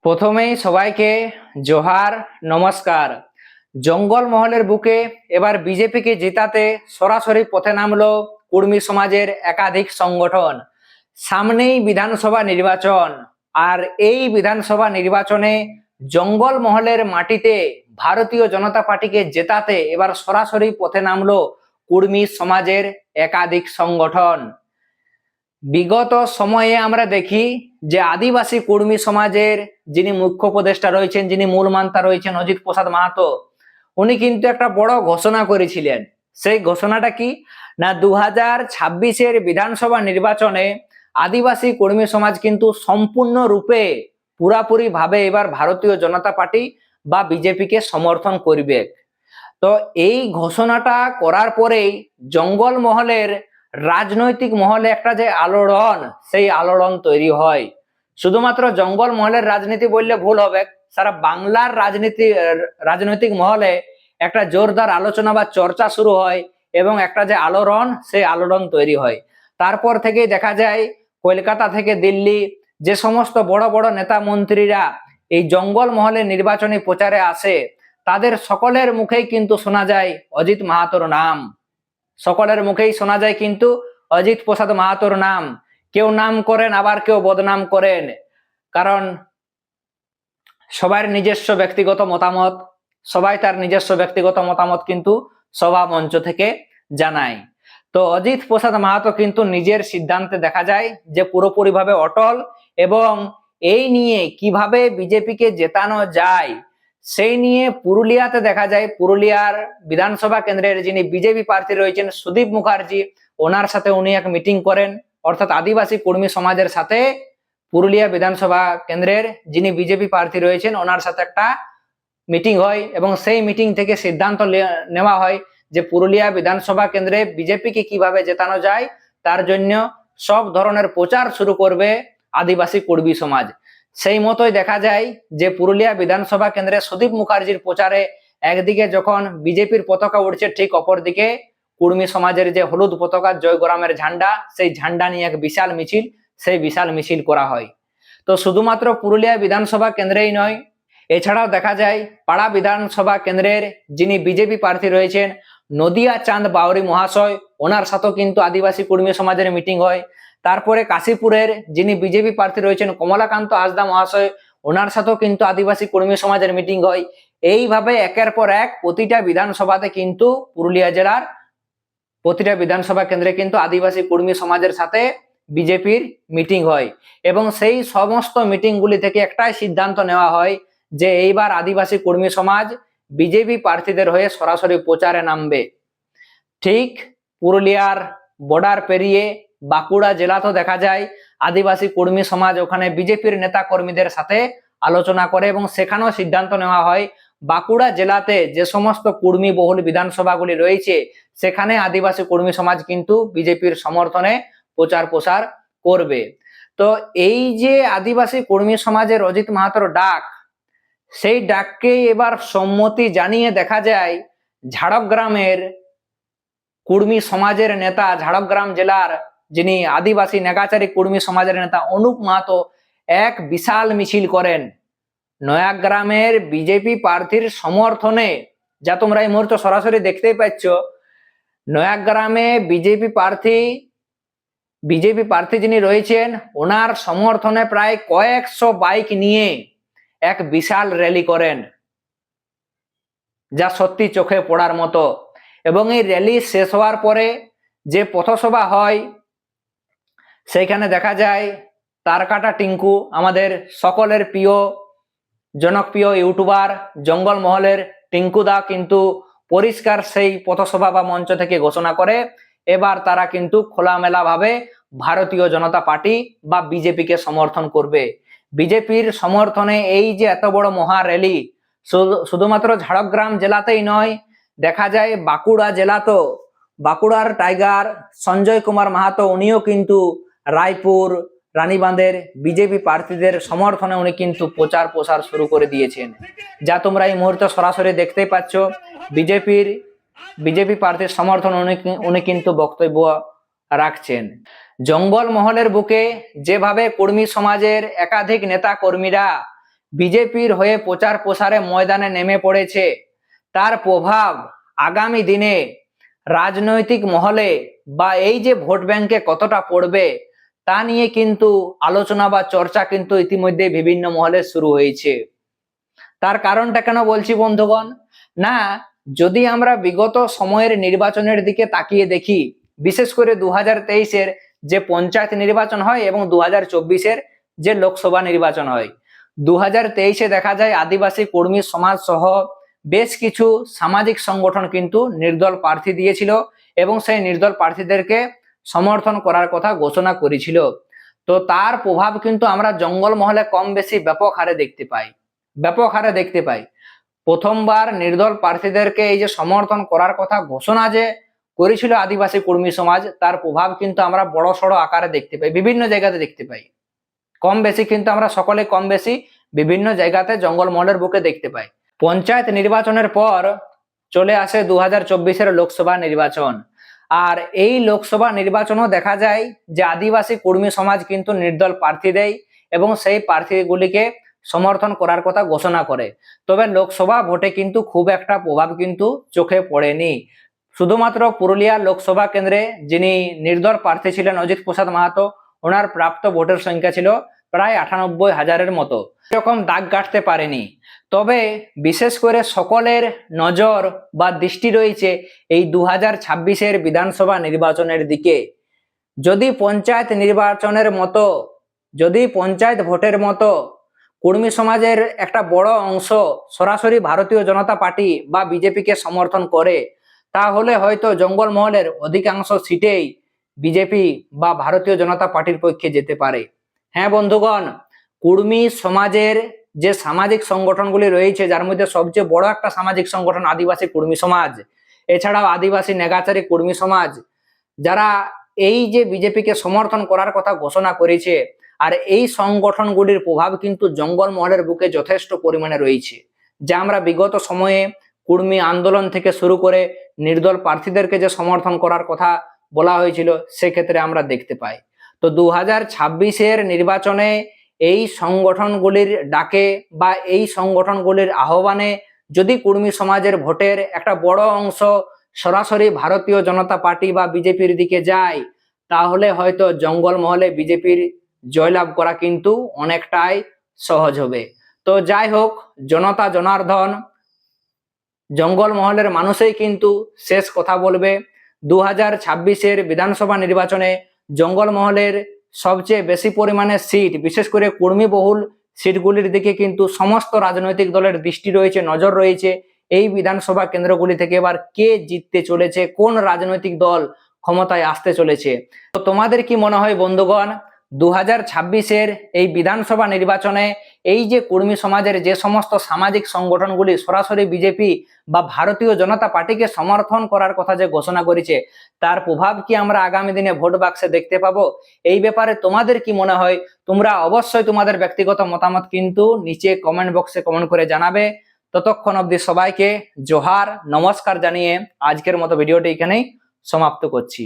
প্রথমেই সবাইকে জোহার, নমস্কার। জঙ্গল মহলের বুকে এবার বিজেপিকে জেতাতে সরাসরি পথে নামলো কুর্মী সমাজের একাধিক সংগঠন। সামনেই বিধানসভা নির্বাচন, আর এই বিধানসভা নির্বাচনে জঙ্গল মহলের মাটিতে ভারতীয় জনতা পার্টিকে জেতাতে এবার সরাসরি পথে নামলো কুর্মী সমাজের একাধিক সংগঠন। বিগত সময়ে আমরা দেখি যে আদিবাসী কুর্মী সমাজের যিনি মুখ্য উপদেষ্টা রয়েছেন, যিনি মূল মান্তা রয়েছেন অজিত প্রসাদ মাহাতো, উনি কিন্তু একটা বড় ঘোষণা করেছিলেন। সেই ঘোষণাটা কি না, 2026-এর বিধানসভা নির্বাচনে আদিবাসী কর্মী সমাজ কিন্তু সম্পূর্ণরূপে পুরাপুরি ভাবে এবার ভারতীয় জনতা পার্টি বা বিজেপিকে সমর্থন করবে। তো এই ঘোষণাটা করার পরেই জঙ্গল মহলের রাজনৈতিক মহলে একটা যে আলোড়ন, সেই আলোড়ন তৈরি হয়। শুধুমাত্র জঙ্গল মহলের রাজনীতি বললে ভুল হবে, সারা বাংলার রাজনৈতিক মহলে একটা জোরদার আলোচনা বা চর্চা শুরু হয় এবং একটা যে আলোড়ন, সেই আলোড়ন তৈরি হয়। তারপর থেকেই দেখা যায় কলকাতা থেকে দিল্লি যে সমস্ত বড় বড় নেতা মন্ত্রীরা এই জঙ্গল মহলে নির্বাচনী প্রচারে আসে, তাদের সকলের মুখেই কিন্তু শোনা যায় অজিত মাহাতোর নাম। সকলের মুখেই শোনা যায় কিন্তু অজিত প্রসাদ মাহাতোর নাম। কেউ নাম করেন, আবার কেউ বদনাম করেন, কারণ সবার নিজস্ব ব্যক্তিগত মতামত, সবাই তার নিজস্ব ব্যক্তিগত মতামত কিন্তু সভা মঞ্চ থেকে জানায়। তো অজিত প্রসাদ মাহাতো কিন্তু নিজের সিদ্ধান্তে দেখা যায় যে পুরোপুরিভাবে অটল, এবং এই নিয়ে কিভাবে বিজেপিকে জেতানো যায় সেই নিয়ে পুরুলিয়াতে দেখা যায় পুরুলিয়ার বিধানসভা কেন্দ্রের যিনি বিজেপি প্রার্থী রয়েছেন সুদীপ মুখার্জি, ওনার সাথে উনি এক মিটিং করেন, অর্থাৎ আদিবাসী কর্মী সমাজের সাথে পুরুলিয়া বিধানসভা কেন্দ্রের যিনি বিজেপি প্রার্থী রয়েছেন ওনার সাথে একটা মিটিং হয়, এবং সেই মিটিং থেকে সিদ্ধান্ত নেওয়া হয় যে পুরুলিয়া বিধানসভা কেন্দ্রে বিজেপিকে কিভাবে জেতানো যায় তার জন্য সব ধরনের প্রচার শুরু করবে আদিবাসী কর্মী সমাজ। সেই মতোই দেখা যায় যে পুরুলিয়া বিধানসভা কেন্দ্রে সুদীপ মুখার্জির প্রচারে একদিকে যখন বিজেপির পতাকা উঠছে, ঠিক অপরদিকে কুর্মী সমাজের যে হলুদ পতাকা জয়গ্রামের ঝান্ডা, সেই ঝান্ডা নিয়ে এক বিশাল মিছিল, সেই বিশাল মিছিল করা হয়। তো শুধুমাত্র পুরুলিয়া বিধানসভা কেন্দ্রেই নয়, এছাড়াও দেখা যায় পাড়া বিধানসভা কেন্দ্রের যিনি বিজেপি প্রার্থী রয়েছেন নদিয়া চাঁদ বাউরি মহাশয়, ওনার সাথেও কিন্তু আদিবাসী কর্মী সমাজের মিটিং হয়। তারপরে কাশীপুরের যিনি বিজেপি প্রার্থী রয়েছেন কমলাকান্ত হাসদা মহাশয়, ওনার সাথেও কিন্তু আদিবাসী কর্মী সমাজের মিটিং হয়। এইভাবে একের পর এক প্রতিটা বিধানসভাতে কিন্তু পুরুলিয়া জেলার প্রতিটা বিধানসভা কেন্দ্রে কিন্তু আদিবাসী কর্মী সমাজের সাথে বিজেপির মিটিং হয়, এবং সেই সমস্ত মিটিংগুলি থেকে একটাই সিদ্ধান্ত নেওয়া হয় যে এইবার আদিবাসী কর্মী সমাজ বিজেপি প্রার্থীদের হয়ে সরাসরি প্রচারে নামবে। ঠিক পুরুলিয়ার বর্ডার পেরিয়ে বাঁকুড়া জেলাতেও দেখা যায় আদিবাসী কর্মী সমাজ ওখানে বিজেপির নেতা কর্মীদের সাথে আলোচনা করে, এবং সেখানেও সিদ্ধান্ত নেওয়া হয় বাঁকুড়া জেলাতে যে সমস্ত কর্মী বহুল বিধানসভাগুলি রয়েছে সেখানে আদিবাসী কর্মী সমাজ কিন্তু বিজেপির সমর্থনে প্রচার প্রসার করবে। তো এই যে আদিবাসী কর্মী সমাজের অজিত মাহাতোর ডাক, সেই ডাককে এবার সম্মতি জানিয়ে দেখা যায় ঝাড়গ্রামের কুর্মী সমাজের নেতা, ঝাড়গ্রাম জেলার যিনি আদিবাসী নেগাচারী কুর্মী সমাজের নেতা অনুপ মাহাতো এক বিশাল মিছিল করেন নয়াগ্রামের বিজেপি প্রার্থীর সমর্থনে। যা তোমরা এই মুহূর্তে সরাসরি দেখতেই পাচ্ছ, নয়াগ্রামে বিজেপি প্রার্থী যিনি রয়েছেন ওনার সমর্থনে প্রায় কয়েকশো বাইক নিয়ে এক বিশাল র্যালি করেন, যা সত্যি চোখে পড়ার মতো। এবং এই র্যালি শেষ হওয়ার পরে যে পথসভা হয় সেইখানে দেখা যায় তারকাটা টিঙ্কু, আমাদের সকলের প্রিয় জনপ্রিয় ইউটিউবার জঙ্গল মহলের টিঙ্কু দা কিন্তু পরিষ্কার সেই পথসভা বা মঞ্চ থেকে ঘোষণা করে এবার তারা কিন্তু খোলামেলা ভাবে ভারতীয় জনতা পার্টি বা বিজেপিকে সমর্থন করবে। বিজেপির সমর্থনে এই যে এত বড় মহা র্যালি শুধুমাত্র ঝাড়গ্রাম জেলাতেই নয়, দেখা যায় বাঁকুড়া জেলাতেও বাঁকুড়ার টাইগার সঞ্জয় কুমার মাহাতো উনিও কিন্তু রায়পুর রানীবাঁধের বিজেপি প্রার্থীদের সমর্থনে উনি কিন্তু প্রচার প্রসার শুরু করে দিয়েছেন, যা তোমরা এই মুহূর্তে সরাসরি দেখতেই পাচ্ছ। বিজেপি প্রার্থীর সমর্থন উনি কিন্তু বক্তব্য রাখছেন। জঙ্গল মহলের বুকে যেভাবে কর্মী সমাজের একাধিক নেতা কর্মীরা বিজেপির হয়ে প্রচার প্রসারে ময়দানে নেমে পড়েছে, তার প্রভাব আগামী দিনে রাজনৈতিক মহলে বা এই যে ভোট ব্যাংকে কতটা পড়বে তা নিয়ে কিন্তু আলোচনা বা চর্চা কিন্তু ইতিমধ্যে বিভিন্ন মহলে শুরু হয়েছে। তার কারণটা কেন বলছি বন্ধুগণ, না যদি আমরা বিগত সময়ের নির্বাচনের দিকে তাকিয়ে দেখি, বিশেষ করে 2023-এর যে পঞ্চায়েত নির্বাচন হয় এবং 2024-এর যে লোকসভা নির্বাচন হয়, 2023-এ দেখা যায় আদিবাসী কর্মী সমাজ সহ বেশ কিছু সামাজিক সংগঠন কিন্তু নির্দল প্রার্থী দিয়েছিল এবং সেই নির্দল প্রার্থীদেরকে সমর্থন করার কথা ঘোষণা করেছিল। তো তার প্রভাব কিন্তু আমরা জঙ্গল মহলে কম বেশি ব্যাপক হারে দেখতে পাই। প্রথমবার নির্দল প্রার্থীদেরকে এই যে সমর্থন করার কথা ঘোষণা যে করেছিল আদিবাসী কর্মী সমাজ, তার প্রভাব কিন্তু আমরা বড় সড়ো আকারে দেখতে পাই, বিভিন্ন জায়গাতে দেখতে পাই। কম বেশি কিন্তু আমরা সকলে কম বেশি বিভিন্ন জায়গাতে জঙ্গল মহলের বুকে দেখতে পাই। পঞ্চায়েত নির্বাচনের পর চলে আসে 2024-এর লোকসভা নির্বাচন, আর এই লোকসভা নির্বাচনও দেখা যায় যে আদিবাসী কর্মী সমাজ কিন্তু নির্দল প্রার্থী দেয় এবং সেই প্রার্থীগুলিকে সমর্থন করার কথা ঘোষণা করে। তবে লোকসভা ভোটে কিন্তু খুব একটা প্রভাব কিন্তু চোখে পড়েনি। শুধুমাত্র পুরুলিয়া লোকসভা কেন্দ্রে যিনি নির্দল প্রার্থী ছিলেন অজিত প্রসাদ মাহাতো, ওনার প্রাপ্ত ভোটের সংখ্যা ছিল প্রায় 98,000-এর মতো, এরকম দাগ কাটতে পারেনি। তবে বিশেষ করে সকলের নজর বা দৃষ্টি রয়েছে এই 2026-এর বিধানসভা নির্বাচনের দিকে। যদি পঞ্চায়েত ভোটের মতো কর্মী সমাজের একটা বড় অংশ সরাসরি ভারতীয় জনতা পার্টি বা বিজেপিকে সমর্থন করে, তাহলে হয়তো জঙ্গল মহলের অধিকাংশ সিটেই বিজেপি বা ভারতীয় জনতা পার্টির পক্ষে যেতে পারে। হ্যাঁ বন্ধুগণ, কর্মী সমাজের যে সামাজিক সংগঠনগুলি রয়েছে, যার মধ্যে সবচেয়ে বড় একটা সামাজিক সংগঠন আদিবাসী কর্মী সমাজ, এছাড়াও আদিবাসী নেগাচারী কর্মী সমাজ, যারা এই যে বিজেপিকে সমর্থন করার কথা ঘোষণা করেছে, আর এই সংগঠনগুলির প্রভাব কিন্তু জঙ্গল মহলের বুকে যথেষ্ট পরিমাণে রয়েছে, যা আমরা বিগত সময়ে কর্মী আন্দোলন থেকে শুরু করে নির্দল প্রার্থীদেরকে যে সমর্থন করার কথা বলা হয়েছিল সেক্ষেত্রে আমরা দেখতে পাই। তো 2026-এর নির্বাচনে এই সংগঠনগুলির ডাকে বা এই সংগঠনগুলির আহ্বানে যদি কর্মী সমাজের ভোটের একটা বড় অংশ সরাসরি ভারতীয় জনতা পার্টি বা বিজেপির দিকে যায়, তাহলে হয়তো জঙ্গল মহলে বিজেপির জয়লাভ করা কিন্তু অনেকটাই সহজ হবে। তো যাই হোক, জনতা জনার্দন, জঙ্গল মহলের মানুষই কিন্তু শেষ কথা বলবে। 2026-এর বিধানসভা নির্বাচনে জঙ্গল মহলের সবচেয়ে বেশি পরিমাণে সিট, বিশেষ করে কর্মীবহুল সিটগুলির দিকে কিন্তু সমস্ত রাজনৈতিক দলের দৃষ্টি রয়েছে, নজর রয়েছে। এই বিধানসভা কেন্দ্রগুলি থেকে এবার কে জিততে চলেছে, কোন রাজনৈতিক দল ক্ষমতায় আসতে চলেছে। তো তোমাদের কি মনে হয় বন্ধুগণ, 2026-এর এই বিধানসভা নির্বাচনে এই যে কর্মী সমাজের যে সমস্ত সামাজিক সংগঠনগুলি সরাসরি বিজেপি বা ভারতীয় জনতা পার্টিকে সমর্থন করার কথা যে ঘোষণা করেছে, তার প্রভাব কি আমরা আগামী দিনে ভোট বাক্সে দেখতে পাবো? এই ব্যাপারে তোমাদের কি মনে হয়? তোমরা অবশ্যই তোমাদের ব্যক্তিগত মতামত কিন্তু নিচে কমেন্ট বক্সে কমেন্ট করে জানাবে। ততক্ষণ অবধি সবাইকে জোহার, নমস্কার জানিয়ে আজকের মতো ভিডিওটি এখানেই সমাপ্ত করছি।